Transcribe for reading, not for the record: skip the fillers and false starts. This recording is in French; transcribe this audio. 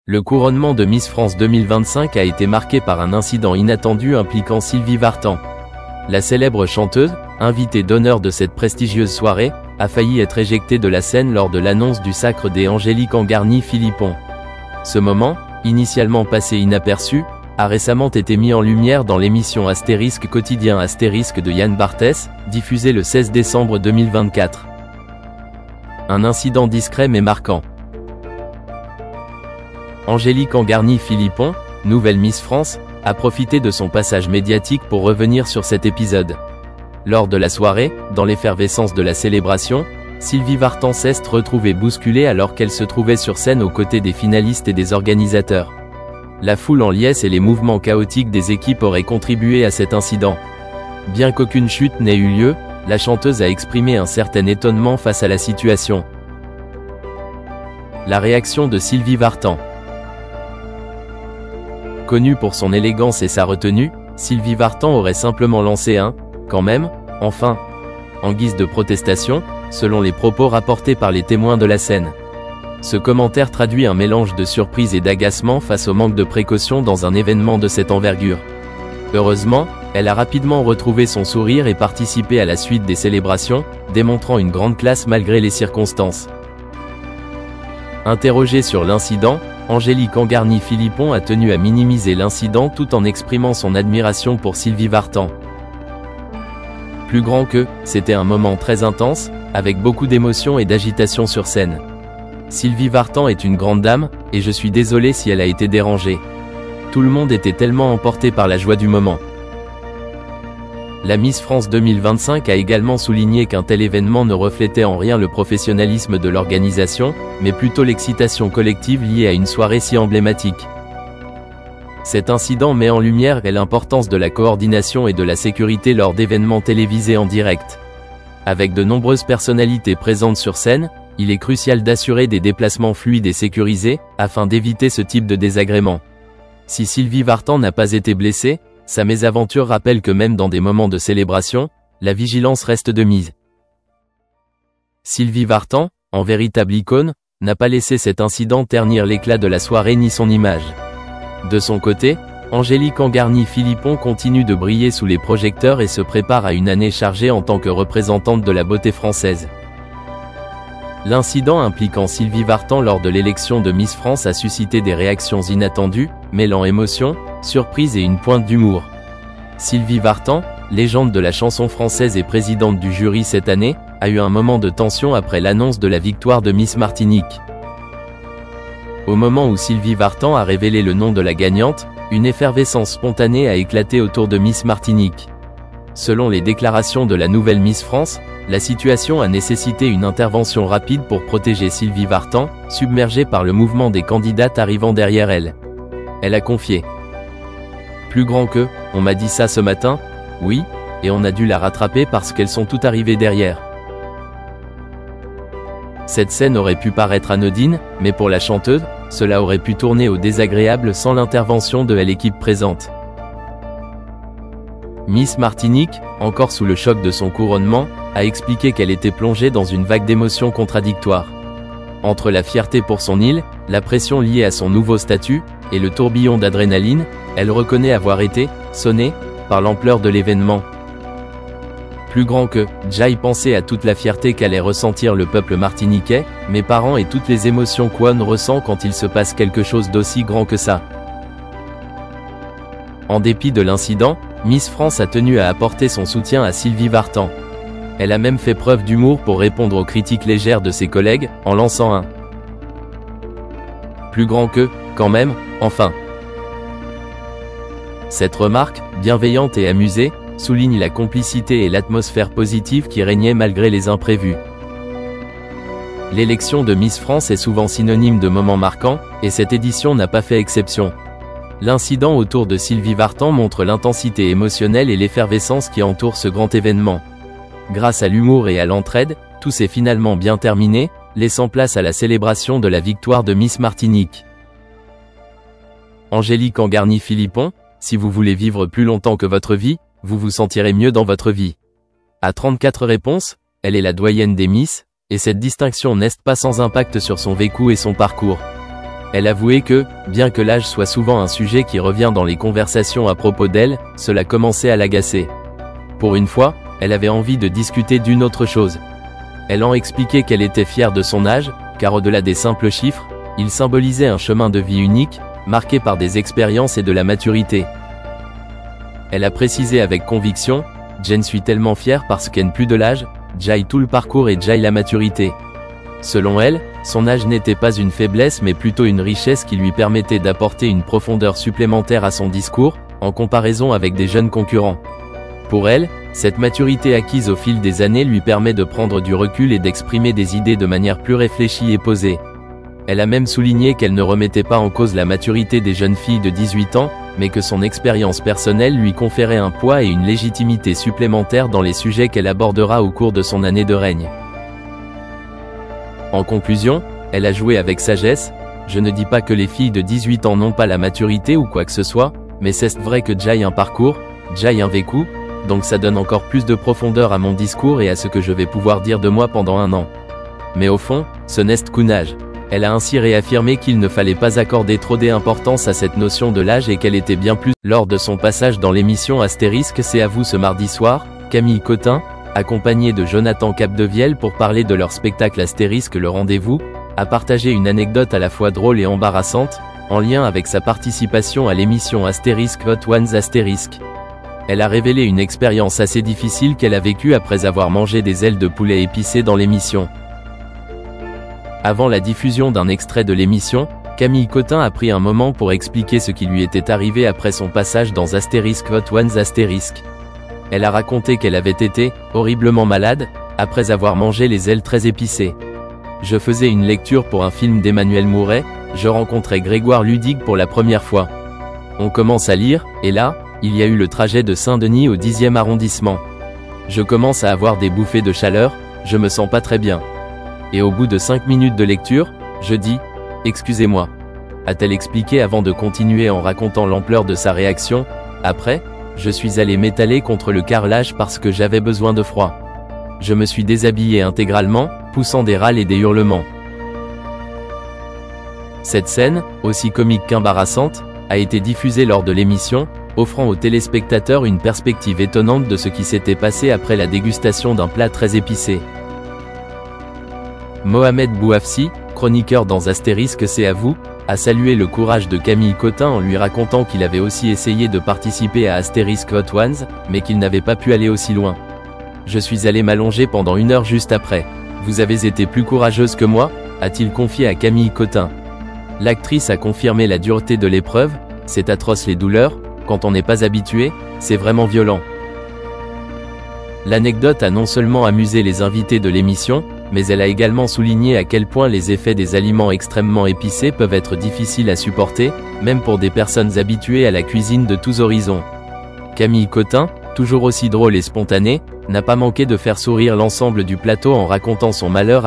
Le couronnement de Miss France 2025 a été marqué par un incident inattendu impliquant Sylvie Vartan. La célèbre chanteuse, invitée d'honneur de cette prestigieuse soirée, a failli être éjectée de la scène lors de l'annonce du sacre des Angélique Angarny-Philippon. Ce moment, initialement passé inaperçu, a récemment été mis en lumière dans l'émission Astérisque quotidien Astérisque de Yann Barthès, diffusée le 16 décembre 2024. Un incident discret mais marquant. Angélique Angarny-Philippon, nouvelle Miss France, a profité de son passage médiatique pour revenir sur cet épisode. Lors de la soirée, dans l'effervescence de la célébration, Sylvie Vartan s'est retrouvée bousculée alors qu'elle se trouvait sur scène aux côtés des finalistes et des organisateurs. La foule en liesse et les mouvements chaotiques des équipes auraient contribué à cet incident. Bien qu'aucune chute n'ait eu lieu, la chanteuse a exprimé un certain étonnement face à la situation. La réaction de Sylvie Vartan. Connue pour son élégance et sa retenue, Sylvie Vartan aurait simplement lancé un « quand même, enfin » en guise de protestation, selon les propos rapportés par les témoins de la scène. Ce commentaire traduit un mélange de surprise et d'agacement face au manque de précaution dans un événement de cette envergure. Heureusement, elle a rapidement retrouvé son sourire et participé à la suite des célébrations, démontrant une grande classe malgré les circonstances. Interrogée sur l'incident, Angélique Angarny-Philippon a tenu à minimiser l'incident tout en exprimant son admiration pour Sylvie Vartan. Plus grand que, c'était un moment très intense, avec beaucoup d'émotion et d'agitation sur scène. Sylvie Vartan est une grande dame, et je suis désolé si elle a été dérangée. Tout le monde était tellement emporté par la joie du moment. La Miss France 2025 a également souligné qu'un tel événement ne reflétait en rien le professionnalisme de l'organisation, mais plutôt l'excitation collective liée à une soirée si emblématique. Cet incident met en lumière l'importance de la coordination et de la sécurité lors d'événements télévisés en direct. Avec de nombreuses personnalités présentes sur scène, il est crucial d'assurer des déplacements fluides et sécurisés, afin d'éviter ce type de désagrément. Si Sylvie Vartan n'a pas été blessée, sa mésaventure rappelle que même dans des moments de célébration, la vigilance reste de mise. Sylvie Vartan, en véritable icône, n'a pas laissé cet incident ternir l'éclat de la soirée ni son image. De son côté, Angélique Angarny-Philippon continue de briller sous les projecteurs et se prépare à une année chargée en tant que représentante de la beauté française. L'incident impliquant Sylvie Vartan lors de l'élection de Miss France a suscité des réactions inattendues, mêlant émotion, surprise et une pointe d'humour. Sylvie Vartan, légende de la chanson française et présidente du jury cette année, a eu un moment de tension après l'annonce de la victoire de Miss Martinique. Au moment où Sylvie Vartan a révélé le nom de la gagnante, une effervescence spontanée a éclaté autour de Miss Martinique. Selon les déclarations de la nouvelle Miss France, la situation a nécessité une intervention rapide pour protéger Sylvie Vartan, submergée par le mouvement des candidates arrivant derrière elle. Elle a confié. Plus grand que, on m'a dit ça ce matin, oui, et on a dû la rattraper parce qu'elles sont toutes arrivées derrière. Cette scène aurait pu paraître anodine, mais pour la chanteuse, cela aurait pu tourner au désagréable sans l'intervention de l'équipe présente. Miss Martinique, encore sous le choc de son couronnement, a expliqué qu'elle était plongée dans une vague d'émotions contradictoires. Entre la fierté pour son île, la pression liée à son nouveau statut, et le tourbillon d'adrénaline, elle reconnaît avoir été sonnée par l'ampleur de l'événement. Plus grand que, j'aille penser à toute la fierté qu'allait ressentir le peuple martiniquais, mes parents et toutes les émotions qu'on ressent quand il se passe quelque chose d'aussi grand que ça. En dépit de l'incident, Miss France a tenu à apporter son soutien à Sylvie Vartan. Elle a même fait preuve d'humour pour répondre aux critiques légères de ses collègues, en lançant un plus grand que, quand même, enfin. Cette remarque, bienveillante et amusée, souligne la complicité et l'atmosphère positive qui régnait malgré les imprévus. L'élection de Miss France est souvent synonyme de moments marquants, et cette édition n'a pas fait exception. L'incident autour de Sylvie Vartan montre l'intensité émotionnelle et l'effervescence qui entourent ce grand événement. Grâce à l'humour et à l'entraide, tout s'est finalement bien terminé, laissant place à la célébration de la victoire de Miss Martinique. Angélique Angarny-Philippon, si vous voulez vivre plus longtemps que votre vie, vous vous sentirez mieux dans votre vie. À 34 réponses, elle est la doyenne des Miss, et cette distinction n'est pas sans impact sur son vécu et son parcours. Elle avouait que, bien que l'âge soit souvent un sujet qui revient dans les conversations à propos d'elle, cela commençait à l'agacer. Pour une fois, elle avait envie de discuter d'une autre chose. Elle en expliquait qu'elle était fière de son âge, car au-delà des simples chiffres, il symbolisait un chemin de vie unique, marqué par des expériences et de la maturité. Elle a précisé avec conviction, « J'en suis tellement fière parce qu'elle n'a plus de l'âge, j'aille tout le parcours et j'aille la maturité ». Selon elle, son âge n'était pas une faiblesse mais plutôt une richesse qui lui permettait d'apporter une profondeur supplémentaire à son discours, en comparaison avec des jeunes concurrents. Pour elle, cette maturité acquise au fil des années lui permet de prendre du recul et d'exprimer des idées de manière plus réfléchie et posée. Elle a même souligné qu'elle ne remettait pas en cause la maturité des jeunes filles de 18 ans, mais que son expérience personnelle lui conférait un poids et une légitimité supplémentaires dans les sujets qu'elle abordera au cours de son année de règne. En conclusion, elle a joué avec sagesse. « Je ne dis pas que les filles de 18 ans n'ont pas la maturité ou quoi que ce soit, mais c'est vrai que j'aille un parcours, j'aille un vécu, donc ça donne encore plus de profondeur à mon discours et à ce que je vais pouvoir dire de moi pendant un an. Mais au fond, ce n'est qu'un âge. » Elle a ainsi réaffirmé qu'il ne fallait pas accorder trop d'importance à cette notion de l'âge et qu'elle était bien plus. Lors de son passage dans l'émission Astérisque C'est à vous ce mardi soir, Camille Cottin, accompagnée de Jonathan Capdevielle pour parler de leur spectacle Astérisque Le Rendez-vous, a partagé une anecdote à la fois drôle et embarrassante, en lien avec sa participation à l'émission Astérisque Hot Ones Astérisque. Elle a révélé une expérience assez difficile qu'elle a vécue après avoir mangé des ailes de poulet épicées dans l'émission. Avant la diffusion d'un extrait de l'émission, Camille Cottin a pris un moment pour expliquer ce qui lui était arrivé après son passage dans Astérisque Hot Ones Astérisque. Elle a raconté qu'elle avait été horriblement malade, après avoir mangé les ailes très épicées. Je faisais une lecture pour un film d'Emmanuel Mouret, je rencontrais Grégoire Ludig pour la première fois. On commence à lire, et là, il y a eu le trajet de Saint-Denis au 10e arrondissement. Je commence à avoir des bouffées de chaleur, je me sens pas très bien. Et au bout de 5 minutes de lecture, je dis « Excusez-moi », a-t-elle expliqué avant de continuer en racontant l'ampleur de sa réaction. Après, je suis allé m'étaler contre le carrelage parce que j'avais besoin de froid. Je me suis déshabillé intégralement, poussant des râles et des hurlements. Cette scène, aussi comique qu'embarrassante, a été diffusée lors de l'émission, offrant aux téléspectateurs une perspective étonnante de ce qui s'était passé après la dégustation d'un plat très épicé. Mohamed Bouafsi, chroniqueur dans Astérisque C'est à vous, a salué le courage de Camille Cottin en lui racontant qu'il avait aussi essayé de participer à Astérisque Hot Ones, mais qu'il n'avait pas pu aller aussi loin. « Je suis allé m'allonger pendant 1 heure juste après. Vous avez été plus courageuse que moi ?» a-t-il confié à Camille Cottin. L'actrice a confirmé la dureté de l'épreuve. « C'est atroce les douleurs, quand on n'est pas habitué, c'est vraiment violent. » L'anecdote a non seulement amusé les invités de l'émission, mais elle a également souligné à quel point les effets des aliments extrêmement épicés peuvent être difficiles à supporter, même pour des personnes habituées à la cuisine de tous horizons. Camille Cottin, toujours aussi drôle et spontanée, n'a pas manqué de faire sourire l'ensemble du plateau en racontant son malheur